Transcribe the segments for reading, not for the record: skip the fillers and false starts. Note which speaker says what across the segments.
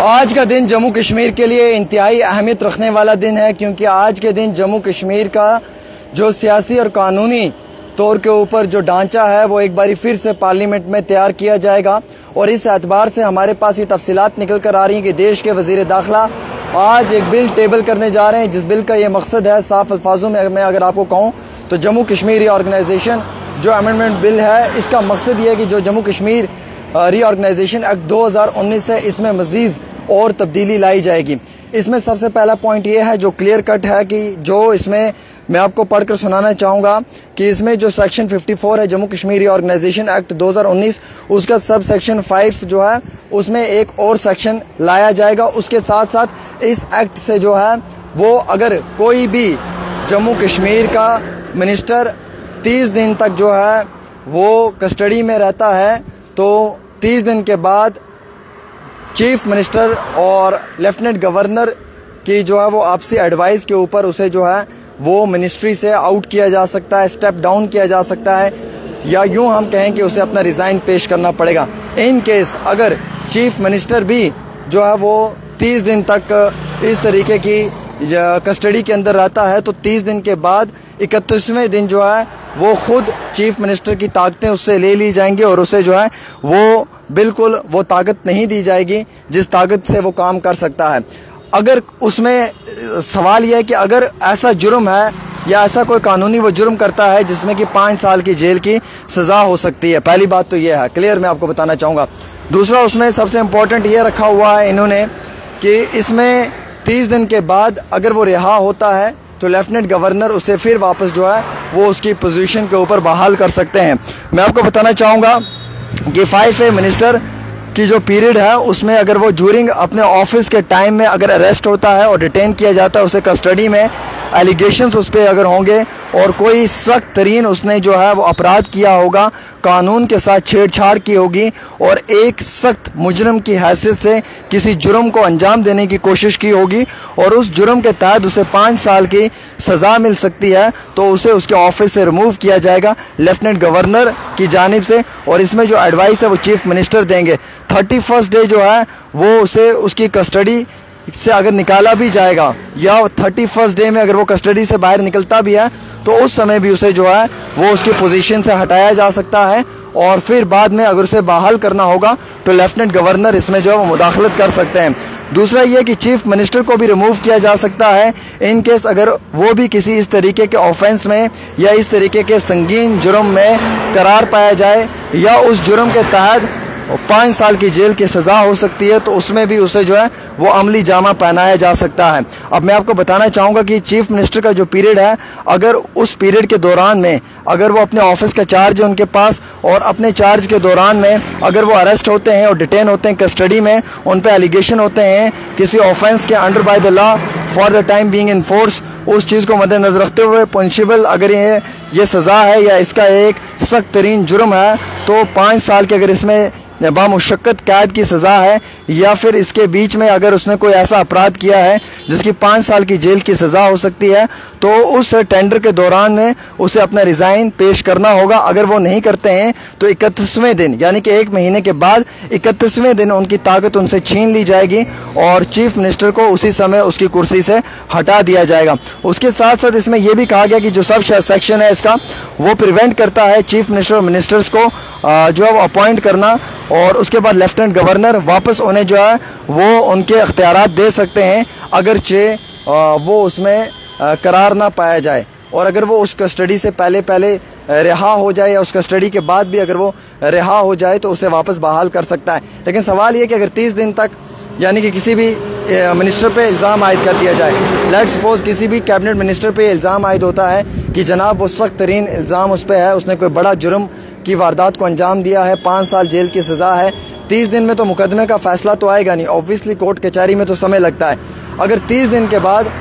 Speaker 1: आज का दिन जम्मू कश्मीर के लिए इंतहाई अहमियत रखने वाला दिन है, क्योंकि आज के दिन जम्मू कश्मीर का जो सियासी और कानूनी तौर के ऊपर जो ढांचा है वो एक बारी फिर से पार्लियामेंट में तैयार किया जाएगा। और इस एतबार से हमारे पास ये तफसीलात निकल कर आ रही हैं कि देश के वज़ीर दाखिला आज एक बिल टेबल करने जा रहे हैं, जिस बिल का ये मकसद है, साफ अल्फाजों में मैं अगर आपको कहूँ तो जम्मू कश्मीर रीऑर्गेनाइजेशन जो अमेंडमेंट बिल है, इसका मकसद ये है कि जो जम्मू कश्मीर रीऑर्गेनाइजेशन एक्ट 2019 है, इसमें मज़ीद और तब्दीली लाई जाएगी। इसमें सबसे पहला पॉइंट ये है जो क्लियर कट है कि जो इसमें मैं आपको पढ़कर सुनाना चाहूँगा कि इसमें जो सेक्शन 54 है जम्मू कश्मीर रीऑर्गेनाइजेशन एक्ट 2019, उसका सब सेक्शन 5 जो है उसमें एक और सेक्शन लाया जाएगा। उसके साथ साथ इस एक्ट से जो है वो अगर कोई भी जम्मू कश्मीर का मिनिस्टर 30 दिन तक जो है वो कस्टडी में रहता है तो 30 दिन के बाद चीफ मिनिस्टर और लेफ्टिनेंट गवर्नर की जो है वो आपसी एडवाइस के ऊपर उसे जो है वो मिनिस्ट्री से आउट किया जा सकता है, स्टेप डाउन किया जा सकता है, या यूं हम कहें कि उसे अपना रिज़ाइन पेश करना पड़ेगा। इन केस अगर चीफ मिनिस्टर भी जो है वो 30 दिन तक इस तरीके की कस्टडी के अंदर रहता है तो 30 दिन के बाद 31वें दिन जो है वो खुद चीफ मिनिस्टर की ताकतें उससे ले ली जाएंगी और उसे जो है वो बिल्कुल वो ताकत नहीं दी जाएगी जिस ताकत से वो काम कर सकता है। अगर उसमें सवाल यह है कि अगर ऐसा जुर्म है या ऐसा कोई कानूनी वो जुर्म करता है जिसमें कि 5 साल की जेल की सज़ा हो सकती है, पहली बात तो ये है, क्लियर मैं आपको बताना चाहूँगा। दूसरा, उसमें सबसे इम्पोर्टेंट ये रखा हुआ है इन्होंने कि इसमें 30 दिन के बाद अगर वो रिहा होता है तो लेफ्टिनेंट गवर्नर उसे फिर वापस जो है वो उसकी पोजीशन के ऊपर बहाल कर सकते हैं। मैं आपको बताना चाहूँगा कि 5A मिनिस्टर की जो पीरियड है उसमें अगर वो ड्यूरिंग अपने ऑफिस के टाइम में अगर अरेस्ट होता है और डिटेन किया जाता है, उसे कस्टडी में एलिगेशंस उस पर अगर होंगे और कोई सख्त तरीन उसने जो है वो अपराध किया होगा, कानून के साथ छेड़छाड़ की होगी और एक सख्त मुजरम की हैसियत से किसी जुर्म को अंजाम देने की कोशिश की होगी और उस जुर्म के तहत उसे 5 साल की सज़ा मिल सकती है, तो उसे उसके ऑफिस से रिमूव किया जाएगा लेफ्टिनेंट गवर्नर की जानिब से। और इसमें जो एडवाइस है वो चीफ मिनिस्टर देंगे। 31st डे जो है वो उसे उसकी कस्टडी से अगर निकाला भी जाएगा या 31st डे में अगर वो कस्टडी से बाहर निकलता भी है तो उस समय भी उसे जो है वो उसकी पोजीशन से हटाया जा सकता है और फिर बाद में अगर उसे बहाल करना होगा तो लेफ्टिनेंट गवर्नर इसमें जो है वो मुदाखलत कर सकते हैं। दूसरा ये कि चीफ मिनिस्टर को भी रिमूव किया जा सकता है इन केस अगर वो भी किसी इस तरीके के ऑफेंस में या इस तरीके के संगीन जुर्म में करार पाया जाए या उस जुर्म के तहत 5 साल की जेल की सज़ा हो सकती है, तो उसमें भी उसे जो है वो अमली जामा पहनाया जा सकता है। अब मैं आपको बताना चाहूँगा कि चीफ मिनिस्टर का जो पीरियड है, अगर उस पीरियड के दौरान में अगर वो अपने ऑफिस का चार्ज है उनके पास और अपने चार्ज के दौरान में अगर वो अरेस्ट होते हैं और डिटेन होते हैं कस्टडी में, उन पर एलिगेशन होते हैं किसी ऑफेंस के under by the law for the time being in force, उस चीज़ को मद्देनजर रखते हुए पनिशेबल अगर ये सज़ा है या इसका एक सख्त तरीन जुर्म है तो 5 साल के अगर इसमें बामुशक्कत कैद की सज़ा है या फिर इसके बीच में अगर उसने कोई ऐसा अपराध किया है जिसकी 5 साल की जेल की सज़ा हो सकती है, तो उस टेंडर के दौरान में उसे अपना रिज़ाइन पेश करना होगा। अगर वो नहीं करते हैं तो 31वें दिन यानी कि 1 महीने के बाद 31वें दिन उनकी ताकत उनसे छीन ली जाएगी और चीफ मिनिस्टर को उसी समय उसकी कुर्सी से हटा दिया जाएगा। उसके साथ साथ इसमें यह भी कहा गया कि जो सब सेक्शन है इसका वो प्रिवेंट करता है चीफ मिनिस्टर और मिनिस्टर्स को जो है वो अपॉइंट करना और उसके बाद लेफ्टिनेंट गवर्नर वापस उन्हें जो है वो उनके अख्तियारात दे सकते हैं अगरचे वो उसमें करार ना पाया जाए और अगर वो उस कस्टडी से पहले रिहा हो जाए या उस कस्टडी के बाद भी अगर वो रिहा हो जाए तो उसे वापस बहाल कर सकता है। लेकिन सवाल ये कि अगर 30 दिन तक यानी कि किसी भी मिनिस्टर पे इल्ज़ाम आयद कर दिया जाए, लेट सपोज किसी भी कैबिनेट मिनिस्टर पे इल्ज़ाम आयद होता है कि जनाब वो सख्त तरीन इल्ज़ाम उस पर है, उसने कोई बड़ा जुर्म की वारदात को अंजाम दिया है, 5 साल जेल की सज़ा है, 30 दिन में तो मुकदमे का फैसला तो आएगा नहीं, ऑब्वियसली कोर्ट कचहरी में तो समय लगता है। अगर 30 दिन के बाद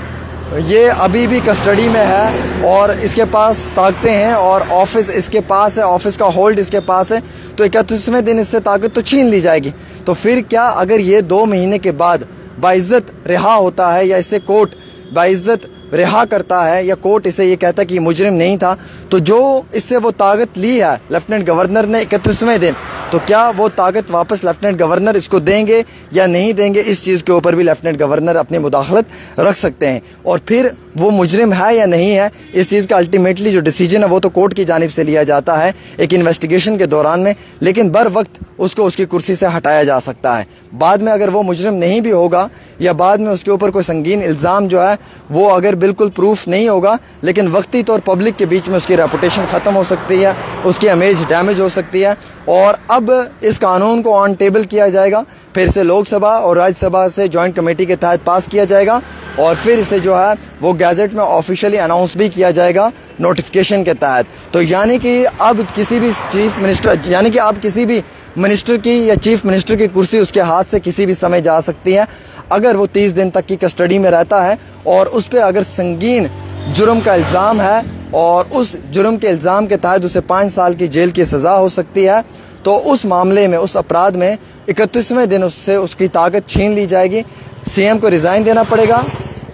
Speaker 1: ये अभी भी कस्टडी में है और इसके पास ताकतें हैं और ऑफिस इसके पास है, ऑफिस का होल्ड इसके पास है, तो 31वें दिन इससे ताकत तो छीन ली जाएगी। तो फिर क्या अगर ये 2 महीने के बाद बाइज्जत रिहा होता है या इससे कोर्ट बाइज्जत रिहा करता है या कोर्ट इसे ये कहता है कि मुजरिम नहीं था, तो जो इससे वो ताकत ली है लेफ्टिनेंट गवर्नर ने 31वें दिन, तो क्या वो ताकत वापस लेफ्टिनेंट गवर्नर इसको देंगे या नहीं देंगे, इस चीज़ के ऊपर भी लेफ्टिनेंट गवर्नर अपनी मुदाखलत रख सकते हैं। और फिर वो मुजरिम है या नहीं है, इस चीज़ का अल्टीमेटली जो डिसीजन है वो तो कोर्ट की जानिब से लिया जाता है एक इन्वेस्टिगेशन के दौरान में, लेकिन बर वक्त उसको उसकी कुर्सी से हटाया जा सकता है। बाद में अगर वो मुजरिम नहीं भी होगा या बाद में उसके ऊपर कोई संगीन इल्ज़ाम जो है वो अगर बिल्कुल प्रूफ नहीं होगा, लेकिन वक्ती तौर पब्लिक के बीच में उसकी रेपुटेशन ख़त्म हो सकती है, उसकी इमेज डैमेज हो सकती है। और अब इस कानून को ऑन टेबल किया जाएगा, फिर से लोकसभा और राज्यसभा से जॉइंट कमेटी के तहत पास किया जाएगा और फिर इसे जो है वो गैजेट में ऑफिशियली अनाउंस भी किया जाएगा नोटिफिकेशन के तहत। तो यानी कि अब किसी भी चीफ मिनिस्टर, यानी कि अब किसी भी मिनिस्टर की या चीफ मिनिस्टर की कुर्सी उसके हाथ से किसी भी समय जा सकती है अगर वो 30 दिन तक की कस्टडी में रहता है और उस पर अगर संगीन जुर्म का इल्ज़ाम है और उस जुर्म के इल्ज़ाम के तहत उसे 5 साल की जेल की सज़ा हो सकती है। तो उस मामले में, उस अपराध में 31वें दिन उससे उसकी ताकत छीन ली जाएगी। सीएम को रिज़ाइन देना पड़ेगा,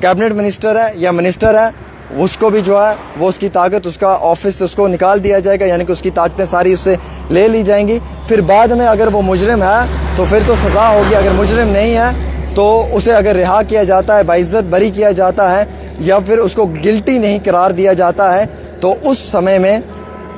Speaker 1: कैबिनेट मिनिस्टर है या मिनिस्टर है उसको भी जो है वो उसकी ताकत उसका ऑफिस से उसको निकाल दिया जाएगा, यानी कि उसकी ताकतें सारी उससे ले ली जाएंगी। फिर बाद में अगर वो मुजरिम है तो फिर तो सज़ा होगी, अगर मुजरिम नहीं है तो उसे अगर रिहा किया जाता है, बाइज्जत बरी किया जाता है या फिर उसको गिल्टी नहीं करार दिया जाता है तो उस समय में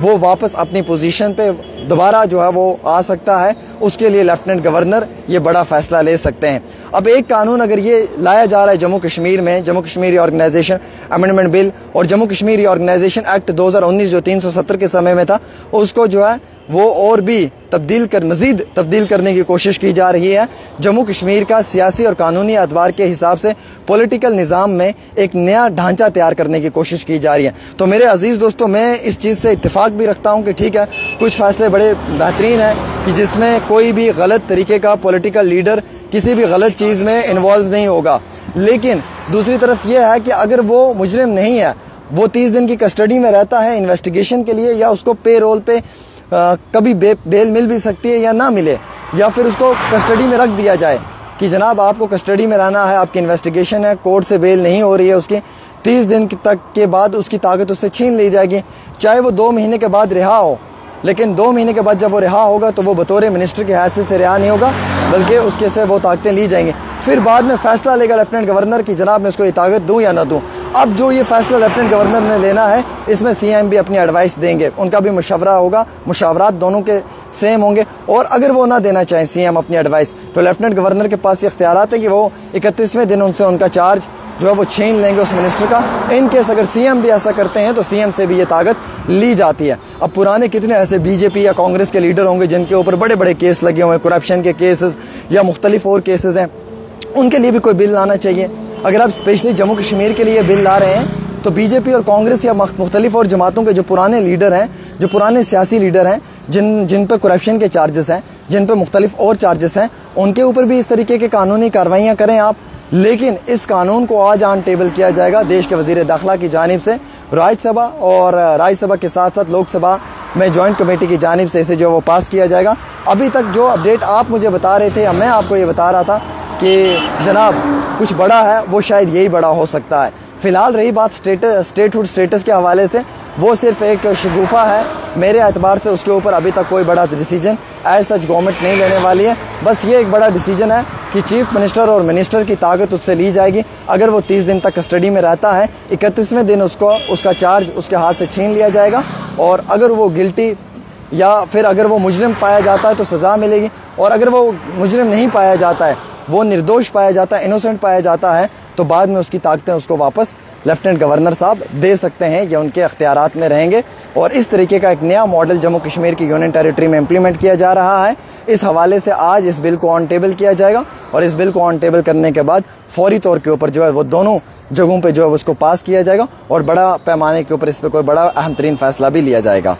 Speaker 1: वो वापस अपनी पोजीशन पे दोबारा जो है वो आ सकता है। उसके लिए लेफ्टिनेंट गवर्नर ये बड़ा फैसला ले सकते हैं। अब एक कानून अगर ये लाया जा रहा है जम्मू कश्मीर में, Jammu Kashmir reorganisation amendment bill और जम्मू कश्मीर रिऑर्गेनाइजेशन एक्ट 2019 जो 370 के समय में था, उसको जो है वो और भी मज़ीद तब्दील करने की कोशिश की जा रही है। जम्मू कश्मीर का सियासी और कानूनी एतबार के हिसाब से पॉलिटिकल निज़ाम में एक नया ढांचा तैयार करने की कोशिश की जा रही है। तो मेरे अजीज़ दोस्तों, मैं इस चीज़ से इत्तेफाक भी रखता हूँ कि ठीक है, कुछ फैसले बड़े बेहतरीन हैं कि जिसमें कोई भी गलत तरीके का पॉलिटिकल लीडर किसी भी गलत चीज़ में इन्वॉल्व नहीं होगा। लेकिन दूसरी तरफ यह है कि अगर वो मुजरिम नहीं है, वो 30 दिन की कस्टडी में रहता है इन्वेस्टिगेशन के लिए, या उसको पे रोल पे कभी बेल मिल भी सकती है या ना मिले, या फिर उसको कस्टडी में रख दिया जाए कि जनाब आपको कस्टडी में रहना है, आपकी इन्वेस्टिगेशन है, कोर्ट से बेल नहीं हो रही है उसकी, 30 दिन तक के बाद उसकी ताकत उससे छीन ली जाएगी। चाहे वो 2 महीने के बाद रिहा हो, लेकिन 2 महीने के बाद जब वो रिहा होगा तो वो बतौर मिनिस्टर की हैसियत से रिहा नहीं होगा, बल्कि उसके से वो ताकतें ली जाएंगी। फिर बाद में फैसला लेगा लेफ्टिनेंट गवर्नर की जनाब मैं इसको ये ताकत दूँ या ना दूँ। अब जो ये फैसला लेफ्टिनेंट गवर्नर ने लेना है, इसमें सीएम भी अपनी एडवाइस देंगे, उनका भी मशवरा होगा, मुशावरात दोनों के सेम होंगे। और अगर वो ना देना चाहें सीएम अपनी एडवाइस, तो लेफ्टिनेंट गवर्नर के पास ये इख्तियारात है कि वो 31वें दिन उनसे उनका चार्ज जो है वो छीन लेंगे उस मिनिस्टर का। इन केस अगर सीएम भी ऐसा करते हैं तो सीएम से भी ये ताकत ली जाती है। अब पुराने कितने ऐसे बीजेपी या कांग्रेस के लीडर होंगे जिनके ऊपर बड़े बड़े केस लगे हुए हैं, करप्शन के केसेस या मुख्तलिफ और केसेस हैं, उनके लिए भी कोई बिल लाना चाहिए। अगर आप स्पेशली जम्मू कश्मीर के लिए बिल ला रहे हैं तो बीजेपी और कांग्रेस या मुख्तलिफ और जमातों के जो पुराने लीडर हैं, जो पुराने सियासी लीडर हैं, जिन पर करप्शन के चार्जेस हैं, जिन पर मुख्तलिफ और चार्जेस हैं, उनके ऊपर भी इस तरीके की कानूनी कार्रवाइयाँ करें आप। लेकिन इस कानून को आज ऑन टेबल किया जाएगा देश के वज़ीर दाखिला की जानिब से, राज्यसभा और राज्यसभा के साथ साथ लोकसभा में जॉइंट कमेटी की जानिब से इसे जो वो पास किया जाएगा। अभी तक जो अपडेट आप मुझे बता रहे थे या मैं आपको ये बता रहा था कि जनाब कुछ बड़ा है, वो शायद यही बड़ा हो सकता है। फ़िलहाल रही बात स्टेटहुड स्टेटस के हवाले से, वो सिर्फ एक शगुफा है मेरे एतबार से। उसके ऊपर अभी तक कोई बड़ा डिसीजन एज सच गवर्नमेंट नहीं लेने वाली है। बस ये एक बड़ा डिसीजन है कि चीफ मिनिस्टर और मिनिस्टर की ताकत उससे ली जाएगी। अगर वो 30 दिन तक कस्टडी में रहता है, 31वें दिन उसका चार्ज उसके हाथ से छीन लिया जाएगा और अगर वो गिल्टी या फिर अगर वो मुजरिम पाया जाता है तो सज़ा मिलेगी, और अगर वो मुजरिम नहीं पाया जाता है, वो निर्दोष पाया जाता है, इनोसेंट पाया जाता है, तो बाद में उसकी ताकतें उसको वापस लेफ्टिनेंट गवर्नर साहब दे सकते हैं, या उनके अख्तियारात में रहेंगे। और इस तरीके का एक नया मॉडल जम्मू कश्मीर की यूनियन टेरिटरी में इम्प्लीमेंट किया जा रहा है। इस हवाले से आज इस बिल को ऑन टेबल किया जाएगा और इस बिल को ऑन टेबल करने के बाद फौरी तौर के ऊपर जो है वो दोनों जगहों पे जो है उसको पास किया जाएगा और बड़ा पैमाने के ऊपर इस पर कोई बड़ा अहम तरीन फैसला भी लिया जाएगा।